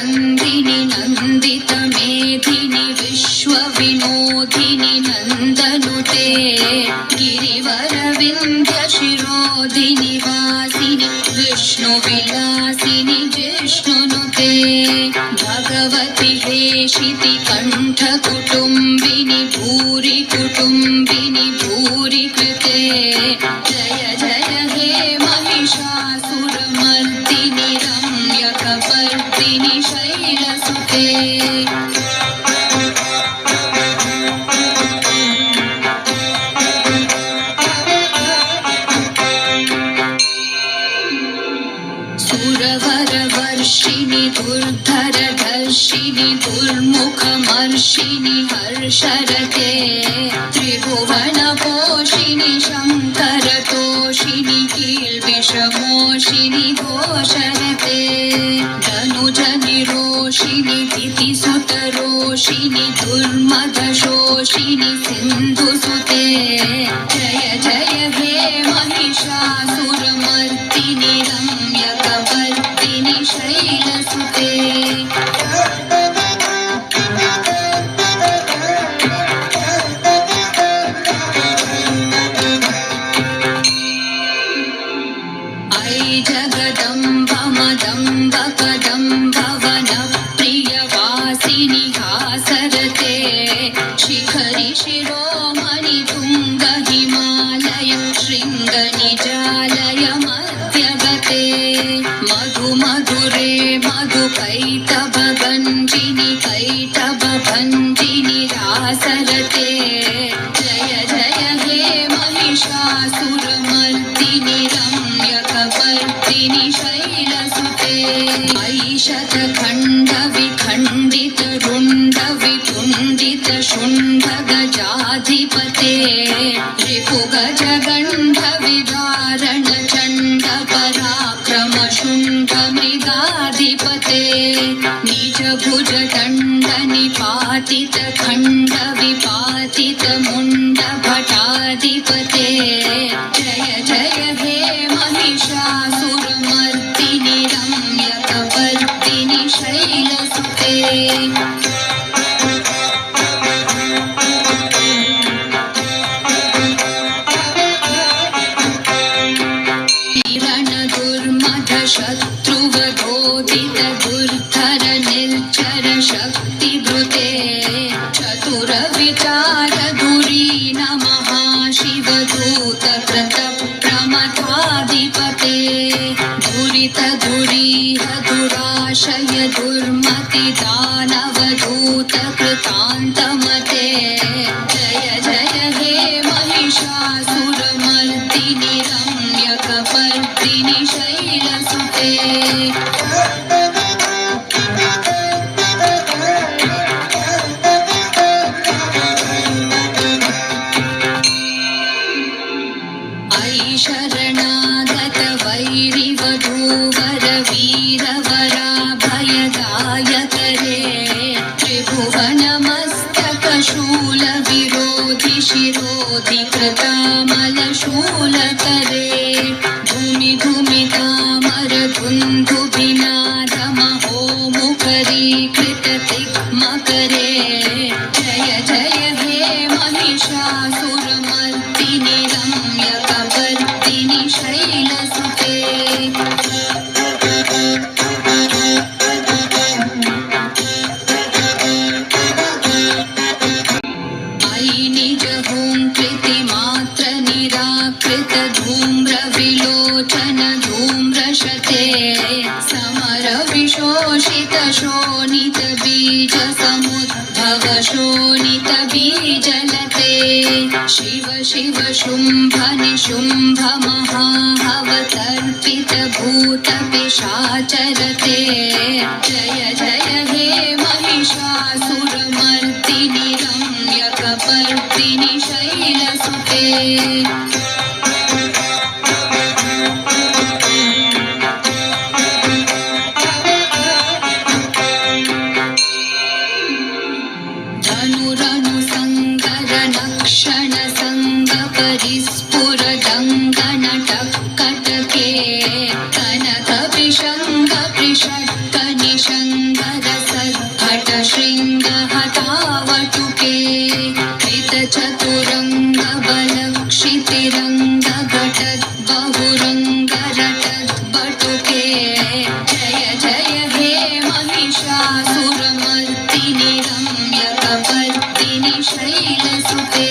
नन्दिनि नन्दित मेधिनि विश्वविनोदिनि नन्दनुते गिरिवरविन्ध्य शिरोदिनि वासिनि विष्णुविलासिनि जिष्णुनुते भगवति हेशिति कण्ठकुटुम्बिनि भूरि कुटुम्बिनि भूरि कृते जय जय हे महिषासुरमर्दिनि रम्यकपर्दिनि शैलसुते सुरवरवर्षिणि दुर्धरधर्षिणि दुर्मुखमर्षिणि हर्षरते त्रिभुवनपोषिणि शङ्करतोषिणि कील्विषमोषिणि घोषरते धनुजनिरोषिणि दितिसुतरोषिणि दुर्मदशोषिणि सिन्धुसुते जय जय हे महिषासुरमर्दिनि रम्यकपर्दिनि शैलसुते ऐ जगदम्ब मदम्ब कदम्ब वनप्रियवासिनि हासरते शिखरि शिरोमणि तुङ्ग हिमालय शृङ्गनिजालय मध्यगते मधु मधुरे मधुकैटभगञ्जिनि कैटभभञ्जिनि रासरते जय जय हे महिषासुरमर्दिनि रम्यकपर्दिनि शैलसुते ऐशतखण्ड विखण्डित रुण्ड वितुण्डित शुण्ड गजाधिपते रिपुगजगण्ड विदारण चण्ड पराक्रम शुण्ड मृगाधिपते निज भुज दण्ड निपातित खण्ड विपातित मुण्ड भटाधिपते जय जय हे महिषासुरमर्दिनि रम्यकपर्दिनि शैलसुते शत्रुवधोदित दुर्धर निर्जर शक्तिभृते चतुर विचार धुरीन महाशिवदूत कृत प्रमथाधिपते दुरित धुरीह दुराशय दुर्मति दानवदूत कृतान्तमते जय जय हे महिषासुरमर्दिनि रम्यकपर्दिनि शैलसुते ऐ शरणागत वैरिवधूवर वीरवराभयदायकरे त्रिभुवनमस्तकशूल विरोधि शिरोधि कृतामलशूलकरे धूमि धूमितामर धुन्धुभिनाद महोमुखरीकृत तिग्मकरे जय जय हे महिषासुरमर्दिनि रम्यकपर्दिनि शैलसुते ऐ निज हुङ्कृतिमात्र निराकृत धूम्र विलोचन धूम्रशते समर विशोषित शोणित बीज समुद्भव शोणित बीजलते शिव शिव शुम्भ निशुम्भ महाहवतर्पित भूत पिशाचरते जय जय हे महिषासुरमर्दिनि रम्यकपर्दिनि शैलसुते धनुरनु संगर नक्षण संग परिस्फुर दङ्गनटकटके कनक विशङ्ग कृषट्कनि रविशङ्कर सद्भट शृङ्गहतावटुके कृतचतुरङ्ग बलक्षितिरङ्ग घटद् बहुरङ्गरटद् बटुके जय जय हे महिषासुरमर्दिनि रम्यकपर्दिनि शैलसुते।